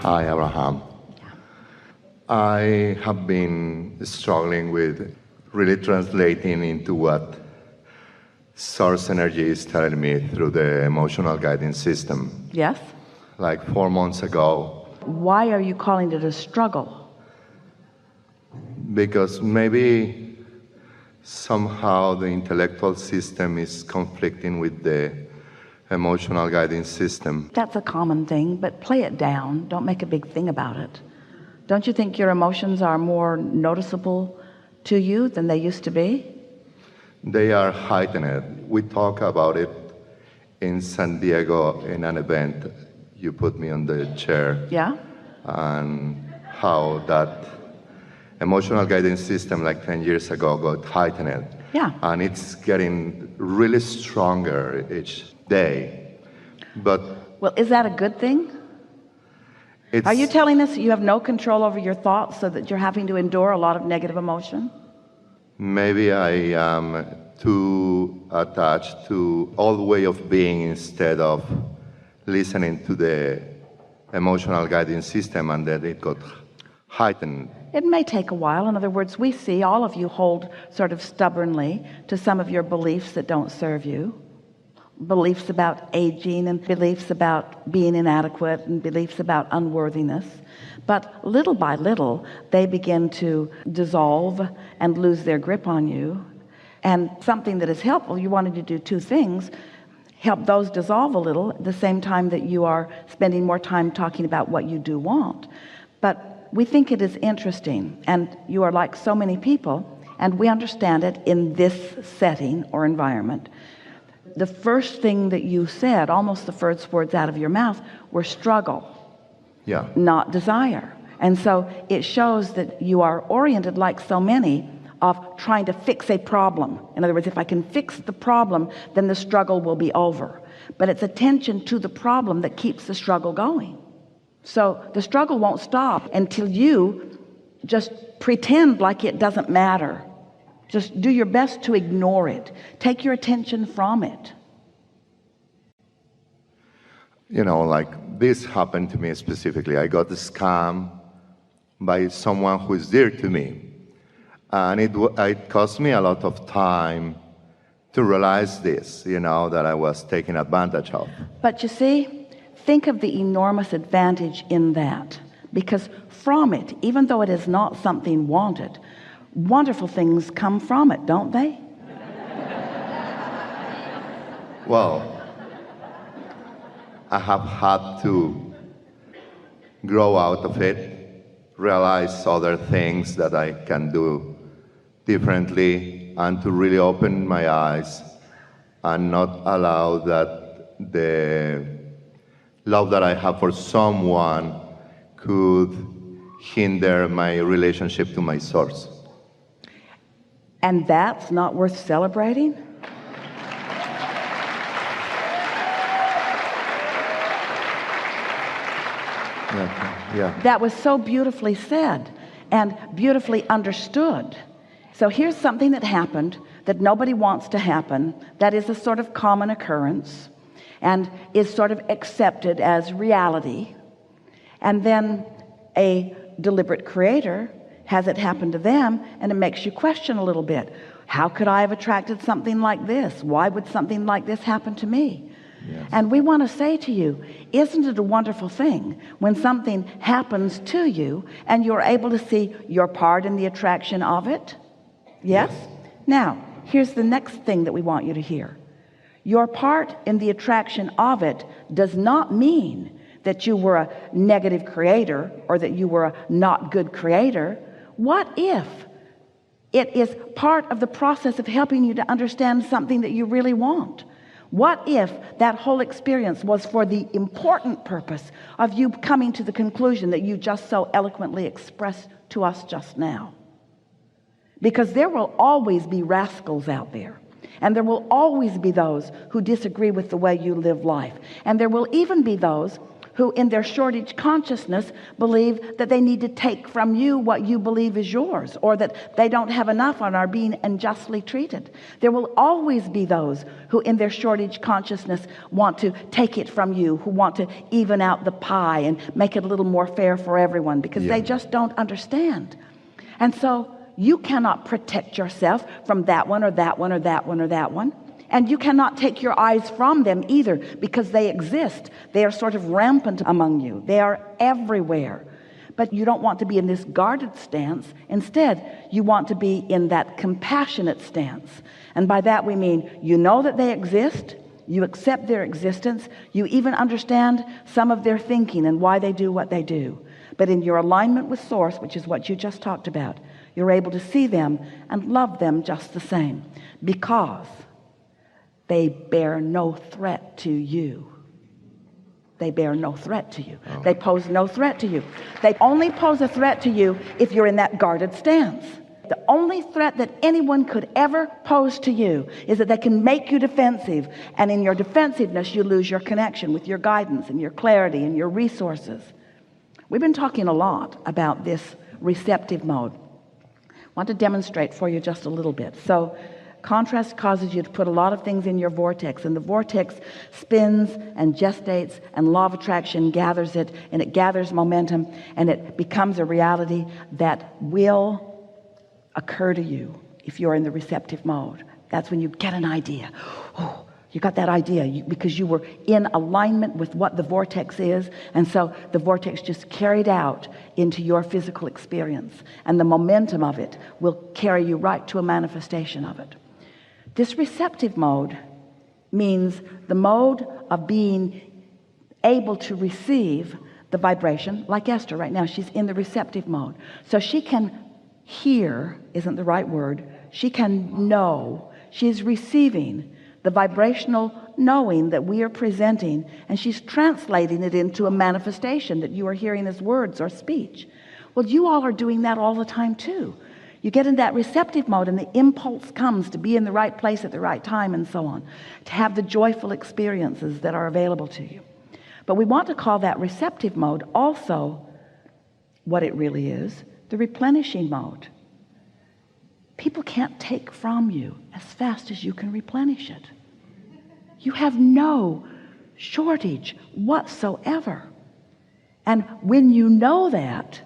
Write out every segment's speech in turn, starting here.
Hi, Abraham. I have been struggling with really translating into what source energy is telling me through the emotional guidance system. Yes? Like 4 months ago, Why are you calling it a struggle? because maybe somehow the intellectual system is conflicting with the emotional guidance system. That's a common thing, but play it down. Don't make a big thing about it. Don't you think your emotions are more noticeable to you than they used to be? They are heightened. We talk about it in San Diego in an event. You put me on the chair, Yeah? and how that emotional guidance system like 10 years ago got heightened. Yeah. And it's getting really stronger each day. But Well, is that a good thing? it's, Are you telling us you have no control over your thoughts so that you're having to endure a lot of negative emotion? maybe I am too attached to old way of being instead of listening to the emotional guidance system, and that it got heightened. It may take a while. In other words, we see all of you hold sort of stubbornly to some of your beliefs that don't serve you. Beliefs about aging, and beliefs about being inadequate, and beliefs about unworthiness. But little by little, they begin to dissolve and lose their grip on you. And something that is helpful, you wanted to do two things: help those dissolve a little at the same time that you are spending more time talking about what you do want. But we think it is interesting, and you are like so many people, and we understand it in this setting or environment. The first thing that you said, almost the first words out of your mouth, were struggle, Yeah. not desire. And so it shows that you are oriented, like so many, of trying to fix a problem. In other words, if I can fix the problem, then the struggle will be over. But it's attention to the problem that keeps the struggle going. So the struggle won't stop until you just pretend like it doesn't matter. Just do your best to ignore it. Take your attention from it. You know, like this happened to me specifically. I got scammed by someone who is dear to me. And it cost me a lot of time to realize this, that I was taken advantage of. But you see, think of the enormous advantage in that. Because from it, even though it is not something wanted, wonderful things come from it, don't they? Well, I have had to grow out of it, realize other things that I can do differently, and to really open my eyes and not allow that the love that I have for someone could hinder my relationship to my source. And that's not worth celebrating? Yeah. That was so beautifully said and beautifully understood. So here's something that happened that nobody wants to happen, that is a sort of common occurrence and is sort of accepted as reality. And then a deliberate creator has it happen to them, and it makes you question a little bit. How could I have attracted something like this? Why would something like this happen to me? Yes. And we want to say to you, isn't it a wonderful thing when something happens to you and you're able to see your part in the attraction of it? Yes? Now, here's the next thing that we want you to hear. Your part in the attraction of it does not mean that you were a negative creator or that you were a not good creator. What if it is part of the process of helping you to understand something that you really want? What if that whole experience was for the important purpose of you coming to the conclusion that you just so eloquently expressed to us just now? Because there will always be rascals out there, and there will always be those who disagree with the way you live life, and there will even be those who in their shortage consciousness believe that they need to take from you what you believe is yours, or that they don't have enough and are being unjustly treated. There will always be those who in their shortage consciousness want to take it from you, who want to even out the pie and make it a little more fair for everyone, because they just don't understand. And so you cannot protect yourself from that one or that one or that one or that one. And you cannot take your eyes from them either, because they exist. They are sort of rampant among you. They are everywhere. But you don't want to be in this guarded stance. Instead, you want to be in that compassionate stance. And by that we mean, you know that they exist. You accept their existence. You even understand some of their thinking and why they do what they do. But in your alignment with Source, which is what you just talked about, you're able to see them and love them just the same, because they bear no threat to you. They bear no threat to you. They pose no threat to you. They only pose a threat to you if you're in that guarded stance. The only threat that anyone could ever pose to you is that they can make you defensive, and in your defensiveness you lose your connection with your guidance and your clarity and your resources. We've been talking a lot about this receptive mode. I want to demonstrate for you just a little bit. So contrast causes you to put a lot of things in your vortex, and the vortex spins and gestates, and law of attraction gathers it, and it gathers momentum, and it becomes a reality that will occur to you if you're in the receptive mode. That's when you get an idea. Oh, you got that idea because you were in alignment with what the vortex is, and so the vortex just carried out into your physical experience, and the momentum of it will carry you right to a manifestation of it. This receptive mode means the mode of being able to receive the vibration, like Esther right now. She's in the receptive mode, so she can hear, isn't the right word, she can know. She's receiving the vibrational knowing that we are presenting, and she's translating it into a manifestation that you are hearing as words or speech. Well, you all are doing that all the time too. You get in that receptive mode, and the impulse comes to be in the right place at the right time, and so on, to have the joyful experiences that are available to you. But we want to call that receptive mode also what it really is, the replenishing mode. People can't take from you as fast as you can replenish it. You have no shortage whatsoever. And when you know that,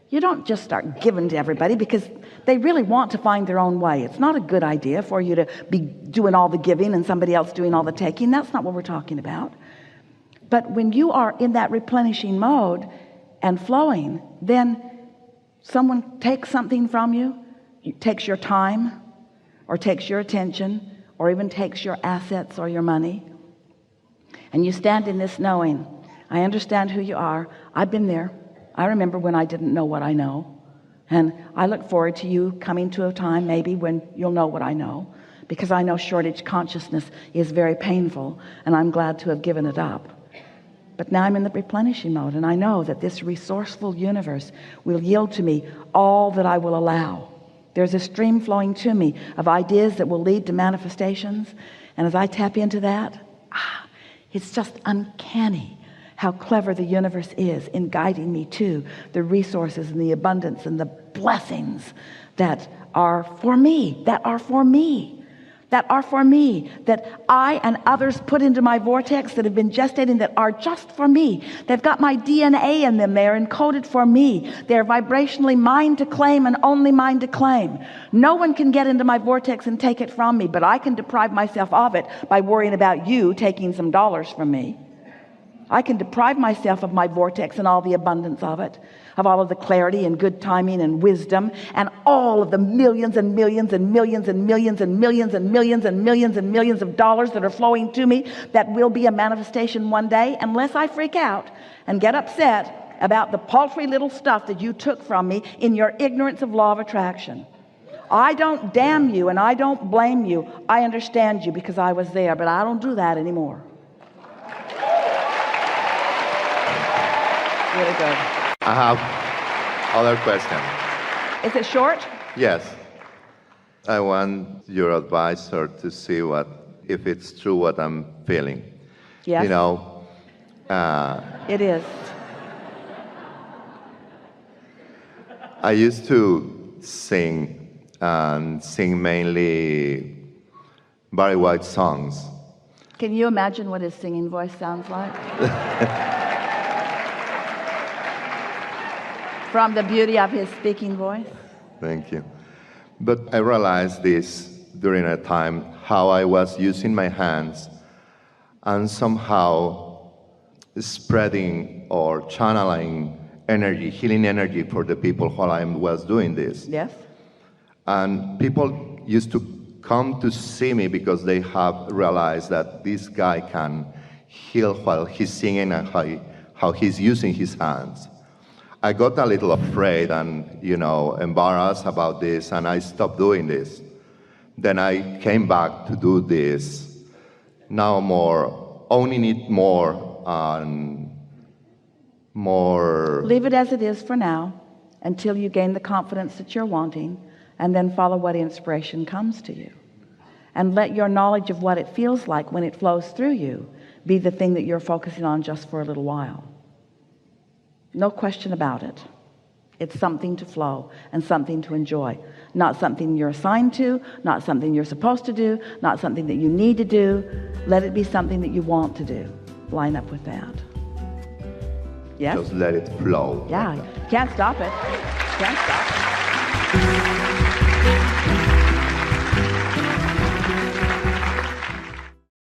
you don't just start giving to everybody, because they really want to find their own way. It's not a good idea for you to be doing all the giving and somebody else doing all the taking. That's not what we're talking about. But when you are in that replenishing mode and flowing, then someone takes something from you, takes your time, or takes your attention, or even takes your assets or your money, and you stand in this knowing, I understand who you are. I've been there. I remember when I didn't know what I know, and I look forward to you coming to a time maybe when you'll know what I know, because I know shortage consciousness is very painful, and I'm glad to have given it up. But now I'm in the replenishing mode, and I know that this resourceful universe will yield to me all that I will allow. There's a stream flowing to me of ideas that will lead to manifestations, and as I tap into that, it's just uncanny how clever the universe is in guiding me to the resources and the abundance and the blessings that are for me, that are for me, that are for me, that I and others put into my vortex, that have been gestating, that are just for me. They've got my DNA in them. They are encoded for me. They're vibrationally mine to claim and only mine to claim. No one can get into my vortex and take it from me, but I can deprive myself of it by worrying about you taking some dollars from me. I can deprive myself of my vortex and all the abundance of it, of all of the clarity and good timing and wisdom, and all of the millions and millions and millions and millions and millions and millions and millions and millions of dollars that are flowing to me, that will be a manifestation one day, unless I freak out and get upset about the paltry little stuff that you took from me in your ignorance of law of attraction. I don't damn you and I don't blame you. I understand you because I was there, but I don't do that anymore. Really good. I have other question. Is it short? Yes. I want your advisor to see if it's true what I'm feeling. Yes. You know, It is. I used to sing, and sing mainly Barry White songs. Can you imagine what his singing voice sounds like? From the beauty of his speaking voice? Thank you. But I realized this during a time, how I was using my hands and somehow spreading or channeling energy, healing energy for the people while I was doing this. Yes. And people used to come to see me because they have realized that this guy can heal while he's singing and how he's using his hands. I got a little afraid and, embarrassed about this, and I stopped doing this. Then I came back to do this. Now more, owning it more and more. Leave it as it is for now until you gain the confidence that you're wanting, and then follow what inspiration comes to you. And let your knowledge of what it feels like when it flows through you be the thing that you're focusing on just for a little while. No question about it. It's something to flow and something to enjoy. Not something you're assigned to, not something you're supposed to do, not something that you need to do. Let it be something that you want to do. Line up with that. Yes? Just let it flow. Yeah, can't stop it. Can't stop it.